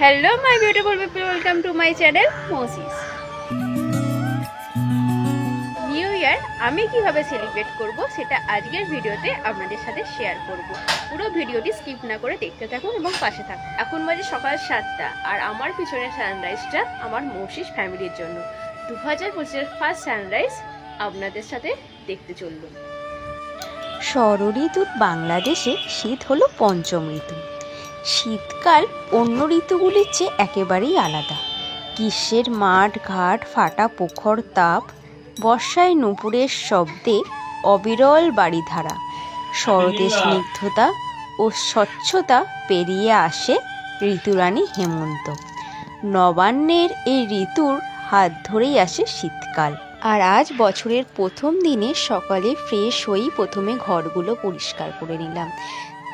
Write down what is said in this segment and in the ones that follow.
Hello my beautiful people, welcome to my channel मोसिस। New year আমি কিভাবে celebrate করব সেটা আজকের ভিডিওতে আপনাদের সাথে শেয়ার করব। পুরো ভিডিওটি স্কিপ না করে দেখতে থাকুন এবং পাশে থাকুন। এখন বাজে সকাল 7টা আর আমার পিছনে সানরাইজটা আমার মোসিস ফ্যামিলির জন্য 2025-এর ফার্স্ট সানরাইজ আপনাদের সাথে দেখতে চললাম। ষড়ঋতুর বাংলাদেশে শীত হলো পঞ্চম ঋতু। শীতকাল অন্য ঋতুগুলির চেয়ে একেবারেই আলাদা। গ্রীষ্মের মাঠ ঘাট ফাটা প্রখর তাপ, বর্ষায় নুপুরের শব্দে অবিরল বাড়িধারা, শরতের স্নিগ্ধতা ও স্বচ্ছতা পেরিয়ে আসে ঋতুরানী হেমন্ত। নবান্নের এই ঋতুর হাত ধরেই আসে শীতকাল। আর আজ বছরের প্রথম দিনে সকালে ফ্রেশ হয়েই প্রথমে ঘরগুলো পরিষ্কার করে নিলাম,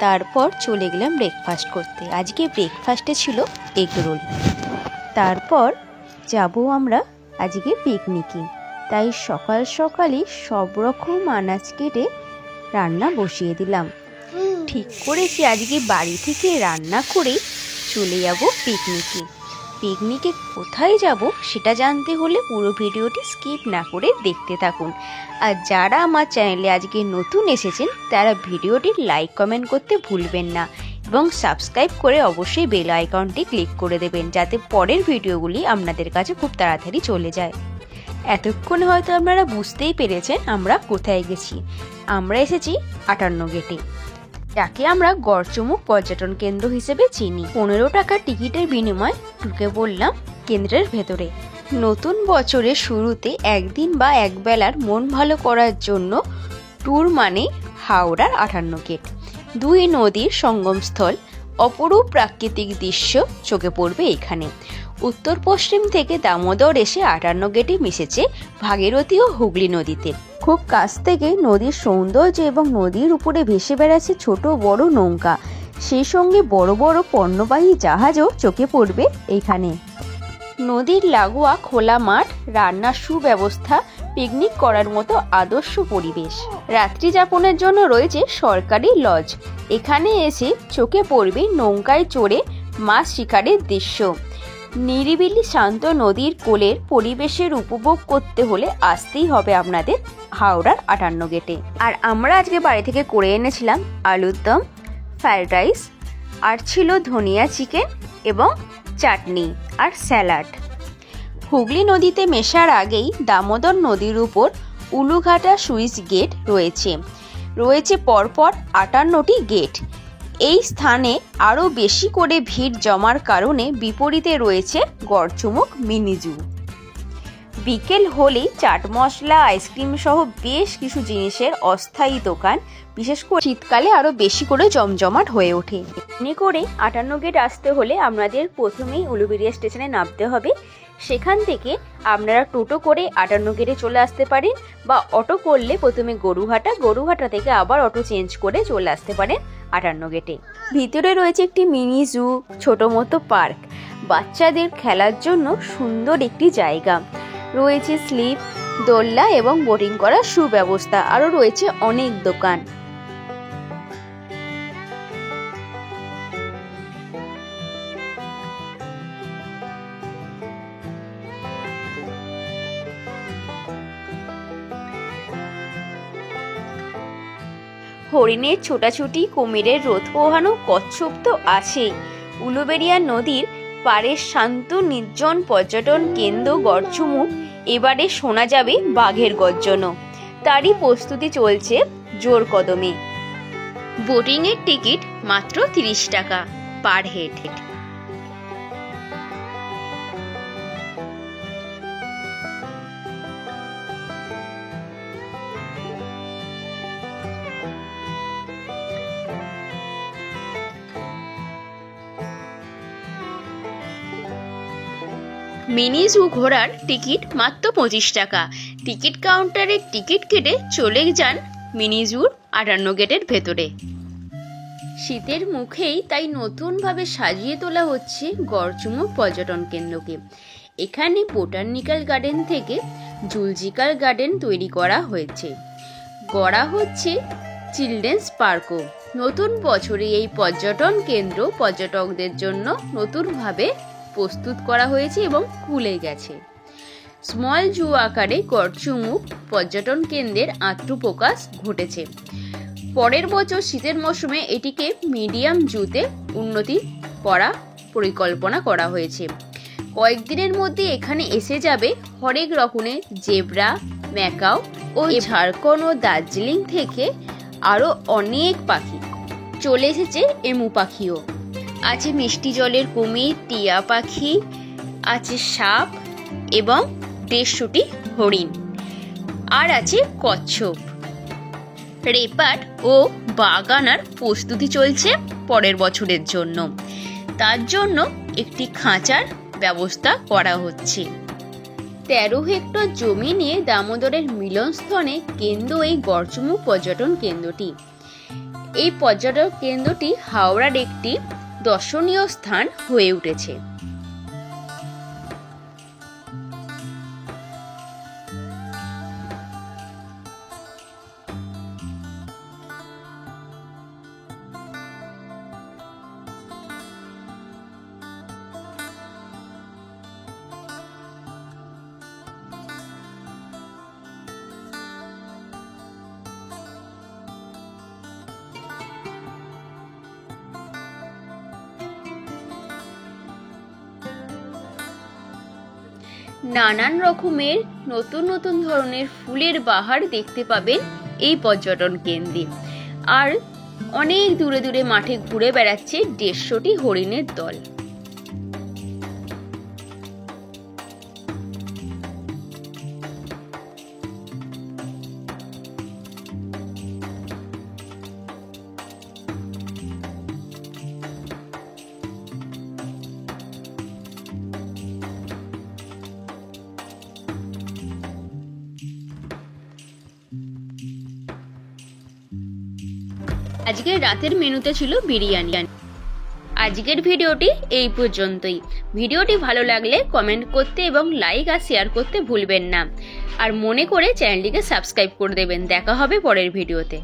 তারপর চলে গেলাম ব্রেকফাস্ট করতে। আজকে ব্রেকফাস্টে ছিল এগরোল। তারপর যাব আমরা আজকে পিকনিকে, তাই সকাল সকালই সব রকম আনাজ কেটে রান্না বসিয়ে দিলাম। ঠিক করেছি আজকে বাড়ি থেকে রান্না করে চলে যাব পিকনিকে। পিকনিকে কোথায় যাব সেটা জানতে হলে পুরো ভিডিওটি স্কিপ না করে দেখতে থাকুন। আর যারা আমার চ্যানেলে আজকে নতুন এসেছেন তারা ভিডিওটি লাইক কমেন্ট করতে ভুলবেন না এবং সাবস্ক্রাইব করে অবশ্যই বেল আইকনটি ক্লিক করে দেবেন, যাতে পরের ভিডিওগুলি আপনাদের কাছে খুব তাড়াতাড়ি চলে যায়। এতক্ষণ হয়তো আপনারা বুঝতেই পেরেছেন আমরা কোথায় গেছি। আমরা এসেছি 58 গেটে, যাকে আমরা গড়চুমুক পর্যটন কেন্দ্র হিসেবে চিনি। 15 টাকা টিকিটের বিনিময়ে ঢুকে পড়লাম কেন্দ্রের ভেতরে। নতুন বছরের শুরুতে একদিন বা একবেলার মন ভালো করার জন্য ট্যুর মানে হাওড়ার 58 গেট। দুই নদীর সঙ্গমস্থল, অপরূপ প্রাকৃতিক দৃশ্য চোখে পড়বে এখানে। উত্তর পশ্চিম থেকে দামোদর এসে 58 গেটে মিশেছে ভাগীরথী ও হুগলি নদীতে। খুব কাছ থেকে নদীর সৌন্দর্য এবং নদীর উপরে ভেসে বেড়াচ্ছে ছোট বড় নৌকা, সেই সঙ্গে বড় বড় পণ্যবাহী জাহাজও চোখে পড়বে এখানে। নদীর লাগোয়া খোলা মাঠ, রান্নার সুব্যবস্থা, পিকনিক করার মতো আদর্শ পরিবেশ। রাত্রি যাপনের জন্য রয়েছে সরকারি লজ। এখানে এসে চোখে পড়বে নৌকায় চড়ে মাছ শিকারের দৃশ্য। নিরিবিলি শান্ত নদীর কোলের পরিবেশের উপভোগ করতে হলে আসতেই হবে আপনাদের হাওড়ার 58 গেটে। আর আমরা আজকে বাড়ি থেকে করে এনেছিলাম আলুর দম, ফ্রাইড রাইস, আর ছিল ধনিয়া চিকেন এবং চাটনি আর স্যালাড। হুগলি নদীতে মেশার আগেই দামোদর নদীর উপর উলুঘাটা সুইচ গেট রয়েছে পরপর 58টি গেট। এই স্থানে আরও বেশি করে ভিড় জমার কারণে বিপরীতে রয়েছে গড়চুমুক মিনি জু। বিকেল হলেই চাট মশলা, আইসক্রিম সহ বেশ কিছু জিনিসের অস্থায়ী দোকান বিশেষ করে শীতকালে আরও বেশি করে জমজমাট হয়ে ওঠে। এমনি করে 58 গেট আসতে হলে আপনাদের প্রথমেই উলুবেড়িয়া স্টেশনে নামতে হবে। সেখান থেকে আপনারা টোটো করে 58 গেটে চলে আসতে পারেন, বা অটো করলে প্রথমে গরুহাটা থেকে আবার অটো চেঞ্জ করে চলে আসতে পারেন 58 গেটে। ভিতরে রয়েছে একটি মিনি জু, ছোট মতো পার্ক, বাচ্চাদের খেলার জন্য সুন্দর একটি জায়গা, রয়েছে স্লিপ, দোলনা এবং বোটিং করার সুব্যবস্থা, আরও রয়েছে অনেক দোকান। হরিণের ছোটাছুটি, কুমিরের রোদ পোহানো, কচ্ছপ তো আছেই। উলুবেড়িয়া নদীর পাড়ের শান্ত নির্জন পর্যটন কেন্দ্র গড়চুমুক এবারে শোনা যাবে বাঘের গর্জনও। তারই প্রস্তুতি চলছে জোর কদমে। বোটিংয়ের টিকিট মাত্র 30 টাকা পার হেড। মিনি জু ঘোরার টিকিট মাত্র 25 টাকা। টিকিট কাউন্টারে টিকিট কেটে চলে যান মিনি জুর 58 গেটের ভেতরে। শীতের মুখেই তাই নতুনভাবে সাজিয়ে তোলা হচ্ছে গড়চুমুক পর্যটন কেন্দ্রকে। এখানে বোটানিক্যাল গার্ডেন থেকে জুলজিক্যাল গার্ডেন তৈরি করা হয়েছে, গড়া হচ্ছে চিলড্রেন্স পার্কও। নতুন বছরে এই পর্যটন কেন্দ্র পর্যটকদের জন্য নতুনভাবে প্রস্তুত করা হয়েছে এবং খুলে গেছে। স্মল জু আকারে গড়চুমুক পর্যটন কেন্দ্রের আত্মপ্রকাশ ঘটেছে। পরের বছর শীতের মৌসুমে এটিকে মিডিয়াম জুতে উন্নতি করা পরিকল্পনা করা হয়েছে। কয়েকদিনের মধ্যে এখানে এসে যাবে হরেক রকমের জেব্রা, ম্যাকাও ও ঝাড়খণ্ড ও দার্জিলিং থেকে আরও অনেক পাখি। চলে এসেছে এমু পাখিও, আছে মিষ্টি জলের কুমির, টিয়া পাখি, আছে সাপ এবং 150টি হরিণ, আর আছে কচ্ছপ। রেপার্ট ও বাঘ আনার প্রস্তুতি চলছে পরের বছরের জন্য। তার জন্য একটি খাঁচার ব্যবস্থা করা হচ্ছে। 13 হেক্টর জমি নিয়ে দামোদরের মিলনস্থলে কেন্দ্র এই গড়চুমুক পর্যটন কেন্দ্রটি। এই পর্যটন কেন্দ্রটি হাওড়ার একটি দর্শনীয় স্থান হয়ে উঠেছে। নানান রকমের নতুন নতুন ধরনের ফুলের বাহার দেখতে পাবেন এই পর্যটন কেন্দ্রে। আর অনেক দূরে দূরে মাঠে ঘুরে বেড়াচ্ছে 150টি হরিণের দল। আজকের রাতের মেনুতে ছিল বিরিয়ানি। আজকের ভিডিওটি এই পর্যন্তই। ভিডিওটি ভালো লাগলে কমেন্ট করতে এবং লাইক আর শেয়ার করতে ভুলবেন না। আর মনে করে চ্যানেলটিকে সাবস্ক্রাইব করে দেবেন। দেখা হবে পরের ভিডিওতে।